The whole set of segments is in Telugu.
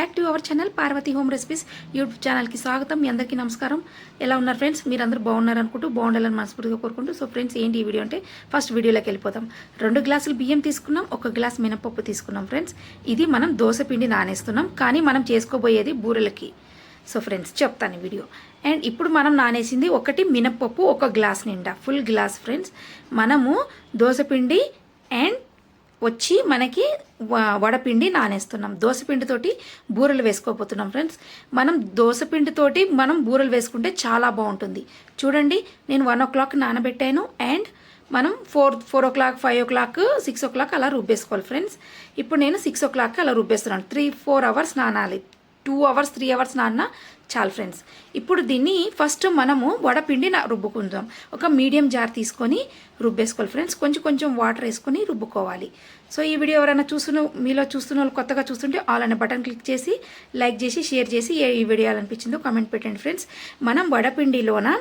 Back to our channel Parvati home recipes YouTube ఛానల్కి స్వాగతం. మీ అందరికీ నమస్కారం. ఎలా ఉన్నారు ఫ్రెండ్స్? మీరందరూ బాగున్నారు అనుకుంటూ బాగుండాలని మనస్ఫూర్తిగా కోరుకుంటూ సో ఫ్రెండ్స్ ఏంటి ఈ వీడియో అంటే ఫస్ట్ వీడియోలోకి వెళ్ళిపోతాం. 2 గ్లాసులు బియ్యం తీసుకున్నాం, 1 గ్లాస్ మినపప్పు తీసుకున్నాం ఫ్రెండ్స్. ఇది మనం దోశ పిండి నానేస్తున్నాం, కానీ మనం చేసుకోబోయేది బూరెలకి. సో ఫ్రెండ్స్ చెప్తాను ఈ వీడియో. అండ్ ఇప్పుడు మనం నానేసింది ఒకటి మినపప్పు 1 గ్లాస్ నిండా, ఫుల్ గ్లాస్ ఫ్రెండ్స్. మనము దోశపిండి అండ్ వచ్చి మనకి వడపిండి నానేస్తున్నాం. దోశపిండితోటి బూరెలు వేసుకోబోతున్నాం ఫ్రెండ్స్. మనం దోశపిండితోటి మనం బూరెలు వేసుకుంటే చాలా బాగుంటుంది. చూడండి, నేను 1 o'clock నానబెట్టాను. అండ్ మనం 4 o'clock 5 o'clock 6 o'clock అలా రుబ్బేసుకోవాలి ఫ్రెండ్స్. ఇప్పుడు నేను 6 o'clock అలా రుబ్బేస్తున్నాను. 3-4 hours నానాలి. 2 hours 3 hours నాన్న చాలు ఫ్రెండ్స్. ఇప్పుడు దీన్ని ఫస్ట్ మనము వడపిండి రుబ్బుకుందాం. ఒక మీడియం జార్ తీసుకొని రుబ్బేసుకోవాలి ఫ్రెండ్స్. కొంచెం వాటర్ వేసుకొని రుబ్బుకోవాలి. సో ఈ వీడియో ఎవరైనా మీలో చూస్తున్న వాళ్ళు కొత్తగా చూస్తుంటే ఆల్ అనే బటన్ క్లిక్ చేసి లైక్ చేసి షేర్ చేసి ఈ వీడియో అనిపించిందో కామెంట్ పెట్టండి ఫ్రెండ్స్. మనం వడపిండిలోన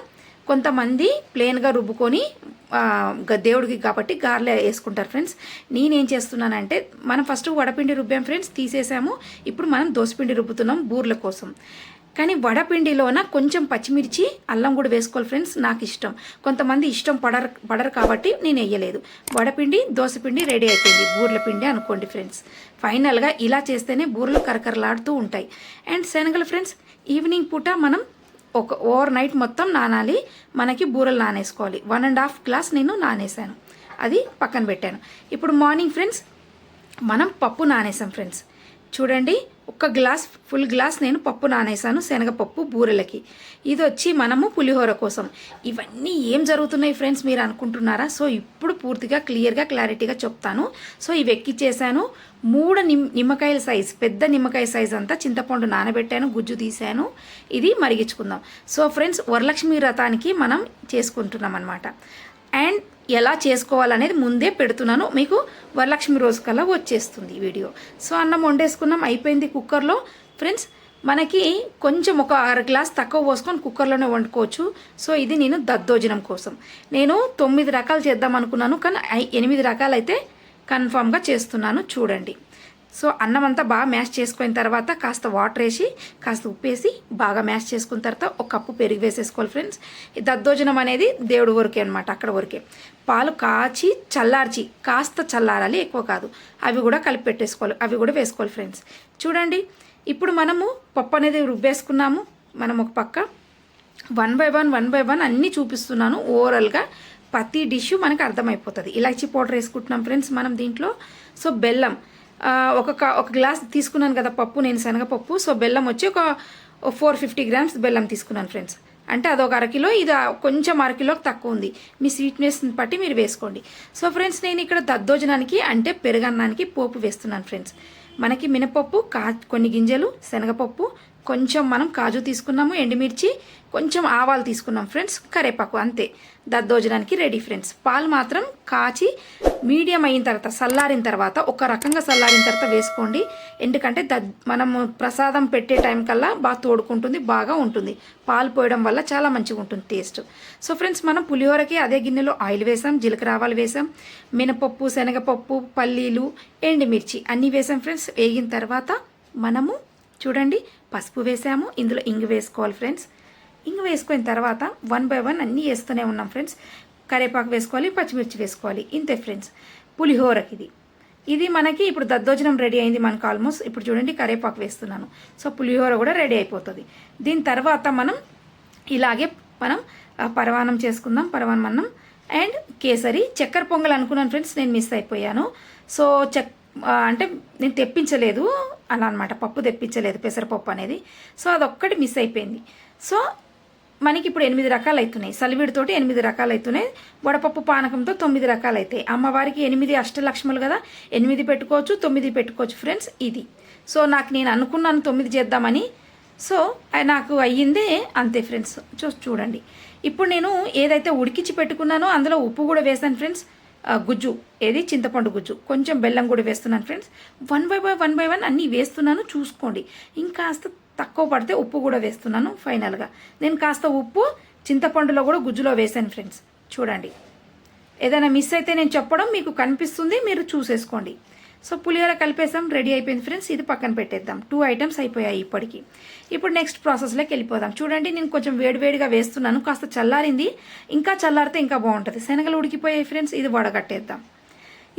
కొంతమంది ప్లెయిన్గా రుబ్బుకొని దేవుడికి కాబట్టి గారెలు వేసుకుంటారు ఫ్రెండ్స్. నేనేం చేస్తున్నానంటే మనం ఫస్ట్ వడపిండి రుబ్బాం ఫ్రెండ్స్, తీసేసాము. ఇప్పుడు మనం దోసపిండి రుబ్బుతున్నాం బూర్ల కోసం. కానీ వడపిండిలోన కొంచెం పచ్చిమిర్చి అల్లం కూడా వేసుకోవాలి ఫ్రెండ్స్. నాకు ఇష్టం, కొంతమంది ఇష్టం పడరు కాబట్టి నేను వేయలేదు. వడపిండి దోసపిండి రెడీ అయిపోయింది, బూర్ల పిండి అనుకోండి ఫ్రెండ్స్. ఫైనల్గా ఇలా చేస్తేనే బూరెలు కరకరలాడుతూ ఉంటాయి. అండ్ శనగలు ఫ్రెండ్స్, ఈవినింగ్ పూట మనం ఓవర్ నైట్ మొత్తం నానాలి. మనకి బూరెలు నానేసుకోవాలి. 1.5 glass నేను నానేసాను, అది పక్కన పెట్టాను. ఇప్పుడు మార్నింగ్ ఫ్రెండ్స్ మనం పప్పు నానేసాం ఫ్రెండ్స్. చూడండి, 1 glass ఫుల్ గ్లాస్ నేను పప్పు నానేసాను, శనగపప్పు బూరెలకి. ఇది వచ్చి మనము పులిహోర కోసం. ఇవన్నీ ఏం జరుగుతున్నాయి ఫ్రెండ్స్ మీరు అనుకుంటున్నారా? సో ఇప్పుడు పూర్తిగా క్లారిటీగా చెప్తాను. సో ఇవి ఎక్కిచ్చేసాను. 3 నిమ్మకాయల సైజ్, పెద్ద నిమ్మకాయ సైజ్ అంతా చింతపండు నానబెట్టాను, గుజ్జు తీసాను. ఇది మరిగించుకుందాం. సో ఫ్రెండ్స్ వరలక్ష్మి వ్రతానికి మనం చేసుకుంటున్నాం అనమాట. అండ్ ఎలా చేసుకోవాలనేది ముందే పెడుతున్నాను, మీకు వరలక్ష్మి రోజు కల్లా వచ్చేస్తుంది వీడియో. సో అన్నం వండేసుకున్నాం, అయిపోయింది కుక్కర్లో ఫ్రెండ్స్. మనకి కొంచెం ఒక 1/2 glass తక్కువ పోసుకొని కుక్కర్లోనే వండుకోవచ్చు. సో ఇది నేను దద్దోజనం కోసం నేను 9 రకాలు చేద్దాం అనుకున్నాను, కానీ 8 రకాలు అయితే కన్ఫామ్గా చేస్తున్నాను. చూడండి, సో అన్నం అంతా బాగా మ్యాష్ చేసుకున్న తర్వాత కాస్త వాటర్ వేసి కాస్త ఉప్పు వేసి బాగా మ్యాష్ చేసుకున్న తర్వాత 1 కప్పు పెరుగు వేసేసుకోవాలి ఫ్రెండ్స్. ఈ దద్దోజనం అనేది దేవుడి వరకే అనమాట, అక్కడ వరకే. పాలు కాచి చల్లార్చి, కాస్త చల్లారాలి, ఎక్కువ కాదు. అవి కూడా కలిపి పెట్టేసుకోవాలి, అవి కూడా వేసుకోవాలి ఫ్రెండ్స్. చూడండి, ఇప్పుడు మనము పప్పు అనేది రుబ్బేసుకున్నాము. మనం ఒక పక్క 1 by 1 అన్నీ చూపిస్తున్నాను. ఓవరాల్గా ప్రతి డిష్ మనకు అర్థమైపోతుంది. ఇలాచి పౌడర్ వేసుకుంటున్నాం ఫ్రెండ్స్ మనం దీంట్లో. సో బెల్లం ఒక గ్లాస్ తీసుకున్నాను కదా పప్పు, నేను శనగపప్పు. సో బెల్లం వచ్చి ఒక 450 grams బెల్లం తీసుకున్నాను ఫ్రెండ్స్. అంటే అదొక 1/2 kilo, ఇది కొంచెం 1/2 kiloకి తక్కువ ఉంది. మీ స్వీట్నెస్ని బట్టి మీరు వేసుకోండి. సో ఫ్రెండ్స్ నేను ఇక్కడ దద్దోజనానికి అంటే పెరుగన్నానికి పోపు వేస్తున్నాను ఫ్రెండ్స్. మనకి మినపప్పు, కొన్ని గింజలు, శనగపప్పు, కొంచెం మనం కాజు తీసుకున్నాము, ఎండుమిర్చి, కొంచెం ఆవాలు తీసుకున్నాం ఫ్రెండ్స్, కరేపాకు, అంతే. దద్దోజనానికి రెడీ ఫ్రెండ్స్. పాలు మాత్రం కాచి మీడియం అయిన తర్వాత, చల్లారిన తర్వాత, ఒక రకంగా చల్లారిన తర్వాత వేసుకోండి. ఎందుకంటే మనము ప్రసాదం పెట్టే టైం కల్లా బాగా తోడుకుంటుంది, బాగా ఉంటుంది. పాలు పోయడం వల్ల చాలా మంచిగా ఉంటుంది టేస్ట్. సో ఫ్రెండ్స్ మనం పులిహోరకి అదే గిన్నెలో ఆయిల్ వేసాం, జీలకర్ర ఆవాలు వేసాం, మినపప్పు, శనగపప్పు, పల్లీలు, ఎండుమిర్చి అన్నీ వేసాం ఫ్రెండ్స్. వేగిన తర్వాత మనము చూడండి పసుపు వేసాము, ఇందులో ఇంగు వేసుకోవాలి ఫ్రెండ్స్. ఇంగు వేసుకున్న తర్వాత 1 by 1 అన్నీ వేస్తూనే ఉన్నాం ఫ్రెండ్స్. కరివేపాకు వేసుకోవాలి, పచ్చిమిర్చి వేసుకోవాలి, ఇంతే ఫ్రెండ్స్ పులిహోరకి. ఇది మనకి ఇప్పుడు దద్దోజనం రెడీ అయింది మనకు ఆల్మోస్ట్. ఇప్పుడు చూడండి కరివేపాకు వేస్తున్నాను. సో పులిహోర కూడా రెడీ అయిపోతుంది. దీని తర్వాత మనం ఇలాగే మనం పరమాన్నం చేసుకుందాం. పరమాన్నం అన్నం అండ్ కేసరి, చక్కెర పొంగల్ అనుకున్నాను ఫ్రెండ్స్, నేను మిస్ అయిపోయాను. సో అంటే నేను తెప్పించలేదు అలా అనమాట, పప్పు తెప్పించలేదు, పెసరపప్పు అనేది. సో అదొక్కటి మిస్ అయిపోయింది. సో మనకి ఇప్పుడు 8 రకాలు అవుతున్నాయి, సలివిడితోటి 8 రకాలు అవుతున్నాయి. వడపప్పు పానకంతో 9 రకాలు అవుతాయి. అమ్మవారికి 8 అష్టలక్ష్ములు కదా, 8 పెట్టుకోవచ్చు, 9 పెట్టుకోవచ్చు ఫ్రెండ్స్. ఇది సో నేను అనుకున్నాను 9 చేద్దామని. సో నాకు అయ్యిందే అంతే ఫ్రెండ్స్. చూడండి, ఇప్పుడు నేను ఏదైతే ఉడికించి పెట్టుకున్నానో అందులో ఉప్పు కూడా వేసాను ఫ్రెండ్స్. గుజ్జు, ఏది చింతపండు గుజ్జు, కొంచెం బెల్లం కూడా వేస్తున్నాను ఫ్రెండ్స్. 1 by 1 అన్నీ వేస్తున్నాను, చూసుకోండి. ఇంకాస్త తక్కువ పడితే ఉప్పు కూడా వేస్తున్నాను. ఫైనల్గా నేను కాస్త ఉప్పు చింతపండులో కూడా గుజ్జులో వేసాను ఫ్రెండ్స్. చూడండి, ఏదైనా మిస్ అయితే నేను చెప్పడం మీకు కనిపిస్తుంది, మీరు చూసేసుకోండి. సో పులిహోర కలిపేసాం, రెడీ అయిపోయింది ఫ్రెండ్స్. ఇది పక్కన పెట్టేద్దాం. 2 ఐటమ్స్ అయిపోయాయి ఇప్పటికి. ఇప్పుడు నెక్స్ట్ ప్రాసెస్లోకి వెళ్ళిపోదాం. చూడండి, నేను కొంచెం వేడివేడిగా వేస్తున్నాను, కాస్త చల్లారింది. ఇంకా చల్లారితే ఇంకా బాగుంటుంది. శనగలు ఉడికిపోయాయి ఫ్రెండ్స్, ఇది వడగట్టేద్దాం.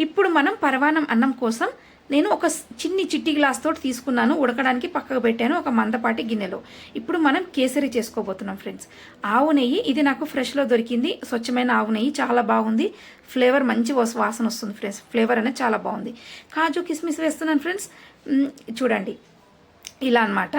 ఇప్పుడు మనం పరవాన్నం అన్నం కోసం నేను ఒక చిట్టి గ్లాస్ తోటి తీసుకున్నాను, ఉడకడానికి పక్కకు పెట్టాను ఒక మందపాటి గిన్నెలో. ఇప్పుడు మనం కేసరి చేసుకోబోతున్నాం ఫ్రెండ్స్. ఆవు నెయ్యి, ఇది నాకు ఫ్రెష్లో దొరికింది, స్వచ్ఛమైన ఆవు నెయ్యి, చాలా బాగుంది. ఫ్లేవర్ మంచి వాసన వస్తుంది ఫ్రెండ్స్, ఫ్లేవర్ అనేది చాలా బాగుంది. కాజు కిస్మిస్ వేస్తున్నాను ఫ్రెండ్స్. చూడండి ఇలా అన్నమాట.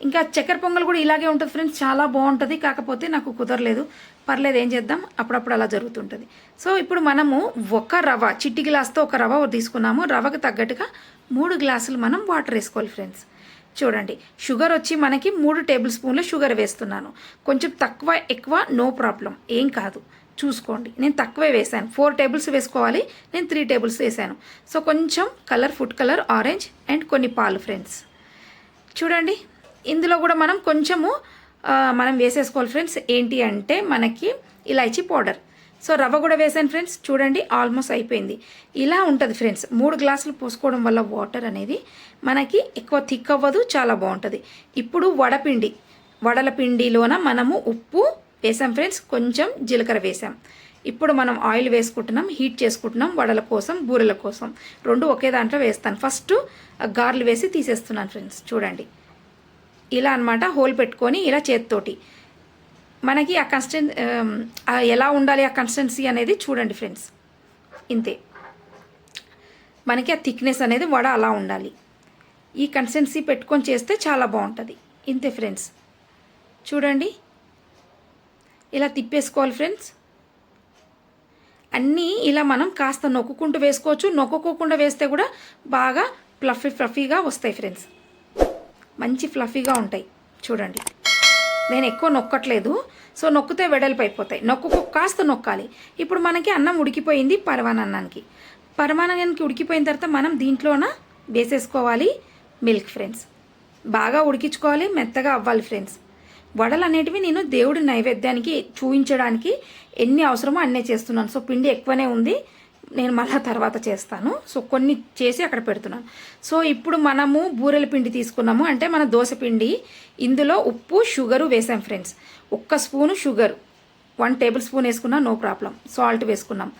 ఇంకా చక్కెర పొంగల్ కూడా ఇలాగే ఉంటుంది ఫ్రెండ్స్, చాలా బాగుంటుంది. కాకపోతే నాకు కుదరలేదు, పర్లేదు, ఏం చేద్దాం, అప్పుడప్పుడు అలా జరుగుతుంటుంది. సో ఇప్పుడు మనము ఒక రవ, చిట్టి గ్లాస్తో ఒక రవ తీసుకున్నాము. రవకు తగ్గట్టుగా 3 గ్లాసులు మనం వాటర్ వేసుకోవాలి ఫ్రెండ్స్. చూడండి, షుగర్ వచ్చి మనకి 3 టేబుల్ స్పూన్ల షుగర్ వేస్తున్నాను. కొంచెం తక్కువ ఎక్కువ నో ప్రాబ్లం, ఏం కాదు, చూసుకోండి. నేను తక్కువే వేసాను, 4 టేబుల్స్ వేసుకోవాలి, నేను 3 టేబుల్స్ వేసాను. సో కొంచెం colour, food colour orange and కొన్ని పాలు ఫ్రెండ్స్. చూడండి, ఇందులో కూడా మనం కొంచెము మనం వేసేసుకోవాలి ఫ్రెండ్స్. ఏంటి అంటే మనకి ఇలాచీ పౌడర్. సో రవ్వ కూడా వేసాను ఫ్రెండ్స్. చూడండి, ఆల్మోస్ట్ అయిపోయింది. ఇలా ఉంటుంది ఫ్రెండ్స్. 3 గ్లాసులు పోసుకోవడం వల్ల వాటర్ అనేది మనకి ఎక్కువ థిక్ అవ్వదు, చాలా బాగుంటుంది. ఇప్పుడు వడల పిండిలోన మనము ఉప్పు వేసాం ఫ్రెండ్స్, కొంచెం జీలకర్ర వేసాం. ఇప్పుడు మనం ఆయిల్ వేసుకుంటున్నాం, హీట్ చేసుకుంటున్నాం. వడల కోసం, బూరెల కోసం 2 ఒకే దాంట్లో వేస్తాను. ఫస్ట్ గార్లు వేసి తీసేస్తున్నాను ఫ్రెండ్స్. చూడండి, ఇలా అన్నమాట. హోల్ పెట్టుకొని ఇలా చేతితోటి మనకి ఆ ఎలా ఉండాలి, ఆ కన్సిస్టెన్సీ అనేది చూడండి ఫ్రెండ్స్. ఇంతే, మనకి ఆ థిక్నెస్ అనేది వడ అలా ఉండాలి. ఈ కన్సిస్టెన్సీ పెట్టుకొని చేస్తే చాలా బాగుంటుంది. ఇంతే ఫ్రెండ్స్. చూడండి, ఇలా తిప్పేసుకోవాలి ఫ్రెండ్స్. అన్నీ ఇలా మనం కాస్త నొక్కుంటూ వేసుకోవచ్చు, నొక్కుకోకుండా వేస్తే కూడా బాగా ఫ్లఫీగా వస్తాయి ఫ్రెండ్స్, మంచి ఫ్లఫీగా ఉంటాయి. చూడండి, నేను ఎక్కువ నొక్కట్లేదు, సో నొక్కితే వెడల్పు అయిపోతాయి. కాస్త నొక్కాలి. ఇప్పుడు మనకి అన్నం ఉడికిపోయింది. పరమాన్నానికి ఉడికిపోయిన తర్వాత మనం దీంట్లోన వేసేసుకోవాలి మిల్క్ ఫ్రెండ్స్. బాగా ఉడికించుకోవాలి, మెత్తగా అవ్వాలి ఫ్రెండ్స్. వడలు అనేటివి నేను దేవుడి నైవేద్యానికి చూపించడానికి ఎన్ని అవసరమో అన్నే చేస్తున్నాను. సో పిండి ఎక్కువనే ఉంది, నేను మళ్ళీ తర్వాత చేస్తాను. సో కొన్ని చేసి అక్కడ పెడుతున్నాను. సో ఇప్పుడు మనము బూరెల పిండి తీసుకున్నాము, అంటే మన దోశ పిండి. ఇందులో ఉప్పు, షుగరు వేసాం friends. 1 spoon sugar, 1 table spoon వేసుకున్నా నో ప్రాబ్లం. సాల్ట్ వేసుకున్నాం.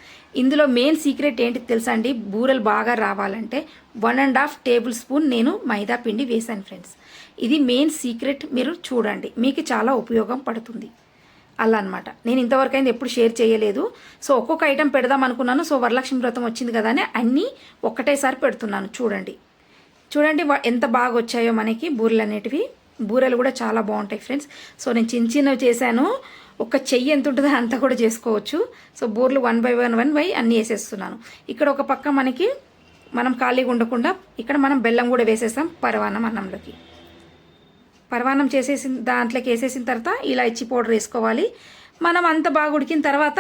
ఇందులో మెయిన్ సీక్రెట్ ఏంటి తెలుసా అండి, బూరెలు బాగా రావాలంటే 1.5 టేబుల్ స్పూన్ నేను మైదా పిండి వేసాను ఫ్రెండ్స్. ఇది మెయిన్ సీక్రెట్, మీరు చూడండి, మీకు చాలా ఉపయోగం పడుతుంది. అలా అనమాట. నేను ఇంతవరకు అయితే ఎప్పుడు షేర్ చేయలేదు. సో ఒక్కొక్క ఐటెం పెడదాం అనుకున్నాను. సో వరలక్ష్మి వ్రతం వచ్చింది కదా అని అన్నీ ఒక్కటేసారి పెడుతున్నాను. చూడండి ఎంత బాగా వచ్చాయో మనకి బూరెలు అనేటివి. బూరెలు కూడా చాలా బాగుంటాయి ఫ్రెండ్స్. సో నేను చిన్నవి చేశాను, ఒక చెయ్యి ఎంత ఉంటుందో అంతా కూడా చేసుకోవచ్చు. సో బూరెలు 1 by 1 అన్నీ వేసేస్తున్నాను. ఇక్కడ ఒక పక్క మనం ఖాళీగా ఉండకుండా ఇక్కడ మనం బెల్లం కూడా వేసేసాం పరవాన్నం అన్నంలోకి. పరవాన్నం చేసేసిన దాంట్లోకి వేసేసిన తర్వాత ఇలాచీ పౌడర్ వేసుకోవాలి. మనం అంత బాగా ఉడికిన తర్వాత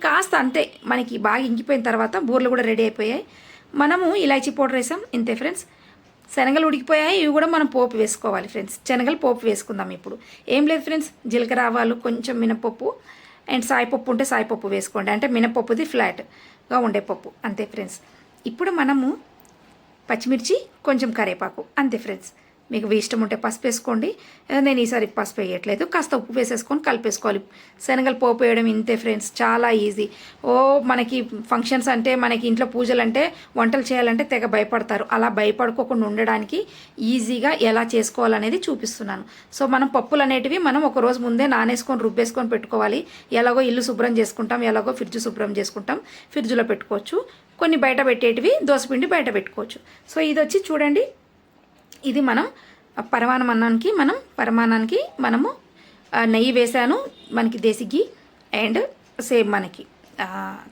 కాస్త అంతే, మనకి బాగా ఇంకిపోయిన తర్వాత బూరెలు కూడా రెడీ అయిపోయాయి. మనము ఇలాచీ పౌడర్ వేసాం. ఇంతే ఫ్రెండ్స్. శనగలు ఉడికిపోయాయి, ఇవి కూడా మనం పోపు వేసుకోవాలి ఫ్రెండ్స్. శనగలు పోపు వేసుకుందాం ఇప్పుడు. ఏం లేదు ఫ్రెండ్స్, జీలకర్ర ఆవాలు, కొంచెం మినపప్పు అండ్ సాయిపప్పు ఉంటే సాయిపప్పు వేసుకోండి, అంటే మినపప్పుది ఫ్లాట్గా ఉండే పప్పు. అంతే ఫ్రెండ్స్. ఇప్పుడు మనము పచ్చిమిర్చి, కొంచెం కరివేపాకు, అంతే ఫ్రెండ్స్. మీకు ఇష్టం ఉంటే పసుపు వేసుకోండి. నేను ఈసారి పసుపు వేయట్లేదు, కాస్త ఉప్పు వేసేసుకొని కలిపేసుకోవాలి. శనగలు పోపు వేయడం ఇంతే ఫ్రెండ్స్, చాలా ఈజీ. మనకి ఫంక్షన్స్ అంటే, మనకి ఇంట్లో పూజలు అంటే, వంటలు చేయాలంటే తెగ భయపడతారు. అలా భయపడుకోకుండా ఉండడానికి ఈజీగా ఎలా చేసుకోవాలనేది చూపిస్తున్నాను. సో మనం పప్పులు అనేటివి మనం ఒక రోజు ముందే నానేసుకొని రుబ్బేసుకొని పెట్టుకోవాలి. ఎలాగో ఇల్లు శుభ్రం చేసుకుంటాం, ఎలాగో ఫ్రిడ్జ్ శుభ్రం చేసుకుంటాం, ఫ్రిడ్జ్లో పెట్టుకోవచ్చు. కొన్ని బయట పెట్టేటివి దోసపిండి బయట పెట్టుకోవచ్చు. సో ఇది వచ్చి చూడండి, ఇది మనం పరమాన్నానికి మనము నెయ్యి వేసాను, మనకి దేశీ ఘీ అండ్ సేమ్ మనకి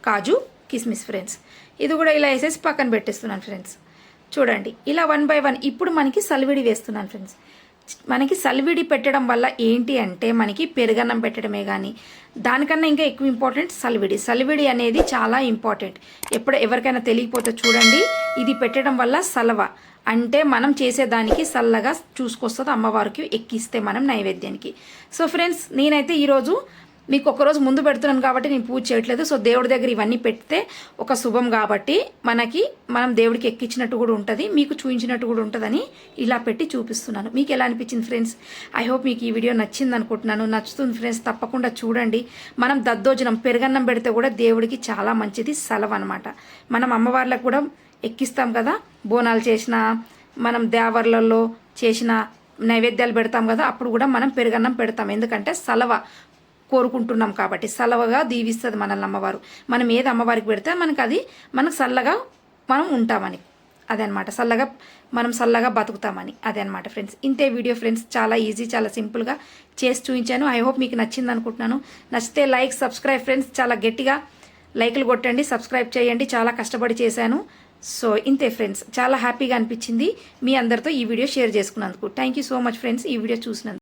కాజు కిస్మిస్ ఫ్రెండ్స్. ఇది కూడా ఇలా వేసేసి పక్కన పెట్టేస్తున్నాను ఫ్రెండ్స్. చూడండి, ఇలా 1 by 1. ఇప్పుడు మనకి సలివిడి వేస్తున్నాను ఫ్రెండ్స్. మనకి సలివిడి పెట్టడం వల్ల ఏంటి అంటే, మనకి పెరుగన్నం పెట్టడమే కానీ దానికన్నా ఇంకా ఎక్కువ ఇంపార్టెంట్ సలివిడి అనేది చాలా ఇంపార్టెంట్. ఎవరికైనా తెలియకపోతే చూడండి, ఇది పెట్టడం వల్ల సలవ అంటే మనం చేసేదానికి చల్లగా చూసుకొస్తుంది, అమ్మవారికి ఎక్కిస్తే మనం నైవేద్యానికి. సో ఫ్రెండ్స్, నేనైతే ఈరోజు మీకు ఒకరోజు ముందు పెడుతున్నాను కాబట్టి నేను పూజ చేయట్లేదు. సో దేవుడి దగ్గర ఇవన్నీ పెడితే ఒక శుభం కాబట్టి మనం దేవుడికి ఎక్కించినట్టు కూడా ఉంటుంది, మీకు చూపించినట్టు కూడా ఉంటుందని ఇలా పెట్టి చూపిస్తున్నాను. మీకు ఎలా అనిపించింది ఫ్రెండ్స్? ఐ హోప్ మీకు ఈ వీడియో నచ్చింది అనుకుంటున్నాను. నచ్చుతుంది ఫ్రెండ్స్, తప్పకుండా చూడండి. మనం దద్దోజనం పెరుగన్నం పెడితే కూడా దేవుడికి చాలా మంచిది, సలవ అనమాట. మనం అమ్మవార్లకు కూడా ఎక్కిస్తాం కదా, బోనాలు చేసిన, మనం దేవర్లలో చేసిన నైవేద్యాలు పెడతాం కదా, అప్పుడు కూడా మనం పెరుగన్నం పెడతాం. ఎందుకంటే సలవ కోరుకుంటున్నాం కాబట్టి, సలవగా దీవిస్తుంది మనల్ని అమ్మవారు. మనం ఏది అమ్మవారికి పెడితే మనకు చల్లగా మనం ఉంటామని, అదనమాట. మనం చల్లగా బతుకుతామని, అదే అనమాట ఫ్రెండ్స్. ఇంతే వీడియో ఫ్రెండ్స్, చాలా ఈజీ, చాలా సింపుల్గా చేసి చూపించాను. ఐ హోప్ మీకు నచ్చింది అనుకుంటున్నాను. నచ్చితే లైక్, సబ్స్క్రైబ్ ఫ్రెండ్స్, చాలా గట్టిగా లైక్లు కొట్టండి, సబ్స్క్రైబ్ చేయండి. చాలా కష్టపడి చేశాను. సో ఇంతే ఫ్రెండ్స్, చాలా హ్యాపీగా అనిపించింది మీ అందరితో ఈ వీడియో షేర్ చేసుకున్నందుకు. Thank you so much friends, ఈ వీడియో చూసినందుకు.